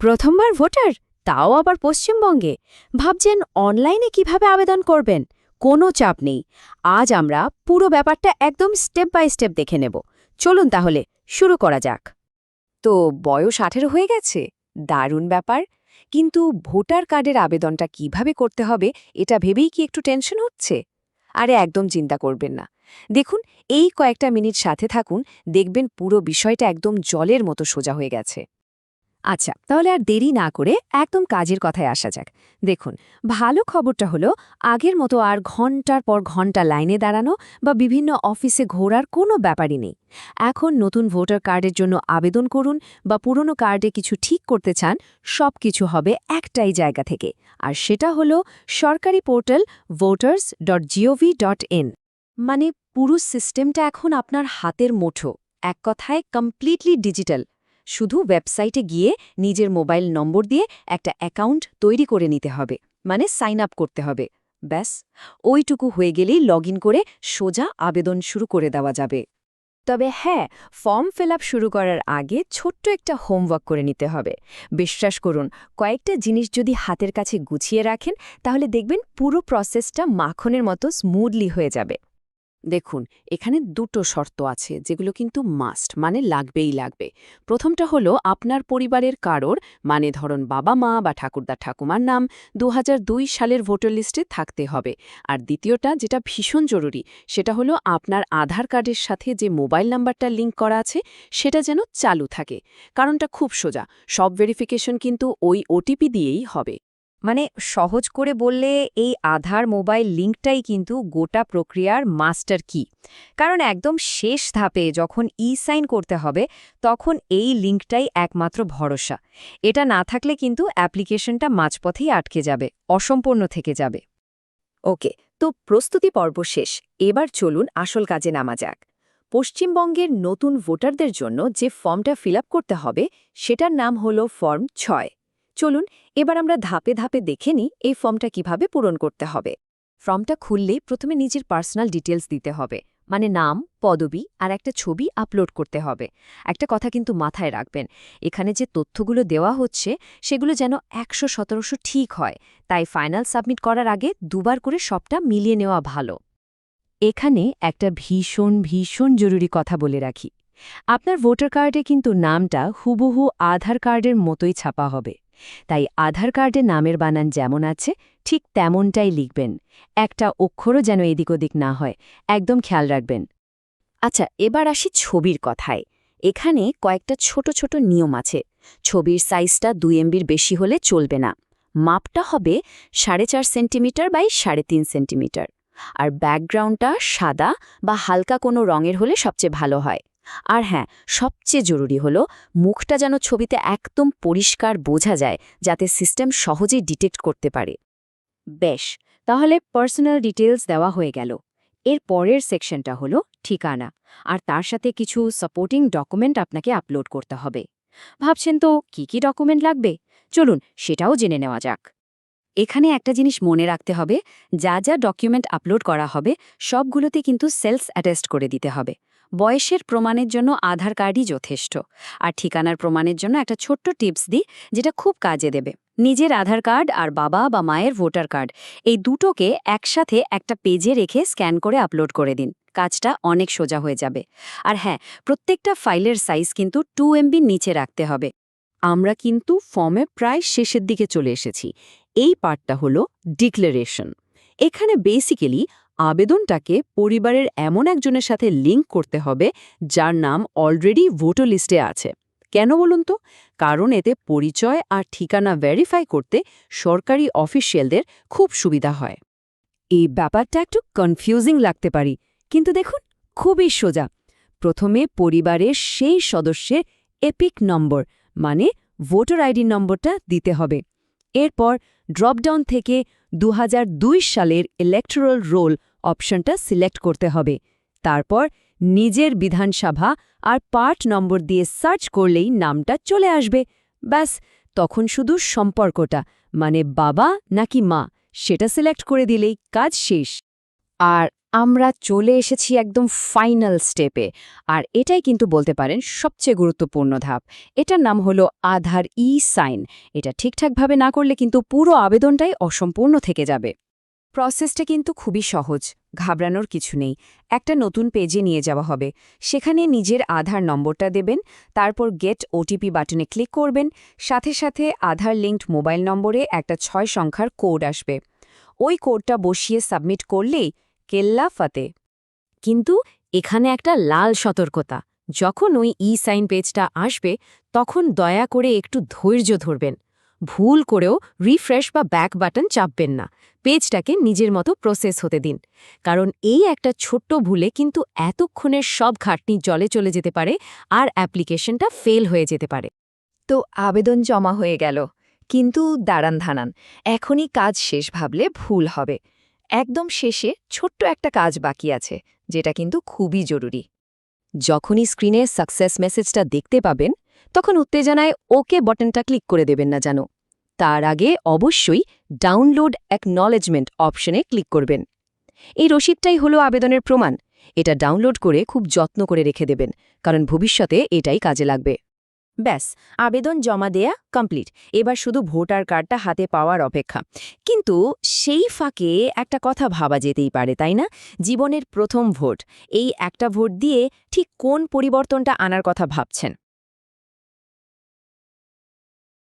প্রথমবার ভোটার, তাও আবার পশ্চিমবঙ্গে। ভাবছেন অনলাইনে কিভাবে আবেদন করবেন? কোনো চাপ নেই। আজ আমরা পুরো ব্যাপারটা একদম স্টেপ বাই স্টেপ দেখে নেব। চলুন তাহলে শুরু করা যাক। তো বয়স 18 হয়ে গেছে, দারুণ ব্যাপার। কিন্তু ভোটার কার্ডের আবেদনটা কিভাবে করতে হবে এটা ভেবেই কি একটু টেনশন হচ্ছে? আরে একদম চিন্তা করবেন না। দেখুন, এই কয়েকটা মিনিট সাথে থাকুন, দেখবেন পুরো বিষয়টা একদম জলের মতো সোজা হয়ে গেছে। আচ্ছা, তাহলে আর দেরি না করে একদম কাজের কথায় আসা যাক। দেখুন, ভালো খবরটা হলো আগের মতো আর ঘন্টার পর ঘন্টা লাইনে দাঁড়ানো বা বিভিন্ন অফিসে ঘোরার কোনো ব্যাপারই নেই। এখন নতুন ভোটার কার্ডের জন্য আবেদন করুন বা পুরনো কার্ডে কিছু ঠিক করতে চান, সব কিছু হবে একটাই জায়গা থেকে। আর সেটা হলো সরকারি পোর্টাল voters.gov.in। মানে পুরো সিস্টেমটা এখন আপনার হাতের মুঠো, এক কথায় কমপ্লিটলি ডিজিটাল। শুধু ওয়েবসাইটে গিয়ে নিজের মোবাইল নম্বর দিয়ে একটা অ্যাকাউন্ট তৈরি করে নিতে হবে, মানে সাইন আপ করতে হবে। ব্যাস, ওইটুকু হয়ে গেলেই লগ করে সোজা আবেদন শুরু করে দেওয়া যাবে। তবে হ্যাঁ, ফর্ম ফিল আপ শুরু করার আগে ছোট্ট একটা হোমওয়ার্ক করে নিতে হবে। বিশ্বাস করুন, কয়েকটা জিনিস যদি হাতের কাছে গুছিয়ে রাখেন, তাহলে দেখবেন পুরো প্রসেসটা মাখনের মতো স্মুথলি হয়ে যাবে। দেখুন, এখানে দুটো শর্ত আছে যেগুলো কিন্তু মাস্ট, মানে লাগবেই লাগবে। প্রথমটা হলো আপনার পরিবারের কারোর, মানে ধরুন বাবা মা বা ঠাকুরদা ঠাকুমার নাম ২০০২ সালের ভোটার লিস্টে থাকতে হবে। আর দ্বিতীয়টা, যেটা ভীষণ জরুরি, সেটা হলো আপনার আধার কার্ডের সাথে যে মোবাইল নাম্বারটা লিঙ্ক করা আছে সেটা যেন চালু থাকে। কারণটা খুব সোজা, সব ভেরিফিকেশন কিন্তু ওই ওটিপি দিয়েই হবে। মানে সহজ করে বললে, এই আধার মোবাইল লিঙ্কটাই কিন্তু গোটা প্রক্রিয়ার মাস্টার কি। কারণ একদম শেষ ধাপে যখন সাইন করতে হবে, তখন এই লিঙ্কটাই একমাত্র ভরসা। এটা না থাকলে কিন্তু অ্যাপ্লিকেশনটা মাঝপথেই আটকে যাবে, অসম্পূর্ণ থেকে যাবে। ওকে, তো প্রস্তুতি পর্ব শেষ, এবার চলুন আসল কাজে নামা যাক। পশ্চিমবঙ্গের নতুন ভোটারদের জন্য যে ফর্মটা ফিল করতে হবে সেটার নাম হলো ফর্ম ৬। চলুন এবার আমরা ধাপে ধাপে দেখে নিই এই ফর্মটা কিভাবে পূরণ করতে হবে। ফর্মটা খুললেই প্রথমে নিজের পার্সোনাল ডিটেলস দিতে হবে, মানে নাম, পদবি আর একটা ছবি আপলোড করতে হবে। একটা কথা কিন্তু মাথায় রাখবেন, এখানে যে তথ্যগুলো দেওয়া হচ্ছে সেগুলো যেন ১১৭ ঠিক হয়, তাই ফাইনাল সাবমিট করার আগে দুবার করে সবটা মিলিয়ে নেওয়া ভালো। এখানে একটা ভীষণ ভীষণ জরুরি কথা বলে রাখি, আপনার ভোটার কার্ডে কিন্তু নামটা হুবহু আধার কার্ডের মতোই ছাপা হবে। তাই আধার কার্ডে নামের বানান যেমন আছে ঠিক তেমনটাই লিখবেন, একটা অক্ষরও যেন এদিক ওদিক না হয়, একদম খেয়াল রাখবেন। আচ্ছা, এবার আসি ছবির কথায়। এখানে কয়েকটা ছোট ছোট নিয়ম আছে। ছবির সাইজটা ২ এমবির বেশি হলে চলবে না। মাপটা হবে ৪.৫ সেন্টিমিটার বাই ৩.৫ সেন্টিমিটার। আর ব্যাকগ্রাউন্ডটা সাদা বা হালকা কোনো রঙের হলে সবচেয়ে ভালো হয়। আর হ্যাঁ, সবচেয়ে জরুরি হলো মুখটা যেন ছবিতে একদম পরিষ্কার বোঝা যায়, যাতে সিস্টেম সহজেই ডিটেক্ট করতে পারে। বেশ, তাহলে পার্সোনাল ডিটেলস দেওয়া হয়ে গেল। এর পরের সেকশনটা হলো ঠিকানা, আর তার সাথে কিছু সাপোর্টিং ডকুমেন্ট আপনাকে আপলোড করতে হবে। ভাবছেন তো কি কি ডকুমেন্ট লাগবে? চলুন সেটাও জেনে নেওয়া যাক। এখানে একটা জিনিস মনে রাখতে হবে, যা যা ডকুমেন্ট আপলোড করা হবে সবগুলোতে কিন্তু সেলস অ্যাটেস্ট করে দিতে হবে। বয়সের প্রমাণের জন্য আধার কার্ডই যথেষ্ট। আর ঠিকানার প্রমাণের জন্য একটা ছোট্ট টিপস দিই, যেটা খুব কাজে দেবে। নিজের আধার কার্ড আর বাবা বা মায়ের ভোটার কার্ড, এই দুটোকে একসাথে একটা পেজে রেখে স্ক্যান করে আপলোড করে দিন। কাজটা অনেক সোজা হয়ে যাবে। আর হ্যাঁ, প্রত্যেকটা ফাইলের সাইজ কিন্তু 2 এমবির নিচে রাখতে হবে। আমরা কিন্তু ফর্মে প্রায় শেষের দিকে চলে এসেছি। এই পার্টটা হলো ডিক্লারেশন। এখানে বেসিক্যালি আবেদনটাকে পরিবারের এমন একজনের সাথে লিঙ্ক করতে হবে যার নাম অলরেডি ভোটার লিস্টে আছে। কেন বলুন তো? কারণ এতে পরিচয় আর ঠিকানা ভেরিফাই করতে সরকারি অফিসিয়ালদের খুব সুবিধা হয়। এই ব্যাপারটা একটু কনফিউজিং লাগতে পারি, কিন্তু দেখুন, খুবই সোজা। প্রথমে পরিবারের সেই সদস্যের এপিক নম্বর, মানে ভোটার আইডি নম্বরটা দিতে হবে। এরপর ড্রপডাউন থেকে ২০০২ সালের ইলেকটোরাল রোল অপশনটা সিলেক্ট করতে হবে। তারপর নিজের বিধানসভা আর পার্ট নম্বর দিয়ে সার্চ করলেই নামটা চলে আসবে। ব্যাস, তখন শুধু সম্পর্কটা, মানে বাবা নাকি মা, সেটা সিলেক্ট করে দিলেই কাজ শেষ। আর আমরা চলে এসেছি একদম ফাইনাল স্টেপে, আর এটাই কিন্তু বলতে পারেন সবচেয়ে গুরুত্বপূর্ণ ধাপ। এটার নাম হলো আধার সাইন। এটা ঠিকঠাকভাবে না করলে কিন্তু পুরো আবেদনটাই অসম্পূর্ণ থেকে যাবে। প্রসেসটা কিন্তু খুবই সহজ, ঘাবড়ানোর কিছু নেই। একটা নতুন পেজে নিয়ে যাওয়া হবে, সেখানে নিজের আধার নম্বরটা দেবেন, তারপর গেট ওটিপি বাটনে ক্লিক করবেন, সাথে সাথে আধার লিঙ্কড মোবাইল নম্বরে একটা 6 সংখ্যার কোড আসবে। ওই কোডটা বসিয়ে সাবমিট করলেই কেল্লা ফাতে। কিন্তু এখানে একটা লাল সতর্কতা, যখন ওই সাইন পেজটা আসবে তখন দয়া করে একটু ধৈর্য ধরবেন। ভুল করেও রিফ্রেশ বা ব্যাক বাটন চাপবেন না। পেজটাকে নিজের মতো প্রসেস হতে দিন, কারণ এই একটা ছোট্ট ভুলে কিন্তু এতক্ষণের সব খাটনি জলে চলে যেতে পারে আর অ্যাপ্লিকেশনটা ফেল হয়ে যেতে পারে। তো আবেদন জমা হয়ে গেল, কিন্তু দাঁড়ান ধানান, এখনই কাজ শেষ ভাবলে ভুল হবে। একদম শেষে ছোট্ট একটা কাজ বাকি আছে, যেটা কিন্তু খুবই জরুরি। যখনই স্ক্রিনে সাকসেস মেসেজটা দেখতে পাবেন, তখন উত্তেজনায় ওকে বাটনটা ক্লিক করে দেবেন না যেন। তার আগে অবশ্যই ডাউনলোড অ্যাকনলেজমেন্ট অপশনে ক্লিক করবেন। এই রসিদটাই হলো আবেদনের প্রমাণ। এটা ডাউনলোড করে খুব যত্ন করে রেখে দেবেন, কারণ ভবিষ্যতে এটাই কাজে লাগবে। ব্যাস, আবেদন জমা দেয়া কমপ্লিট। এবার শুধু ভোটার কার্ডটা হাতে পাওয়ার অপেক্ষা। কিন্তু সেই ফাঁকে একটা কথা ভাবা যেতেই পারে, তাই না? জীবনের প্রথম ভোট, এই একটা ভোট দিয়ে ঠিক কোন পরিবর্তনটা আনার কথা ভাবছেন?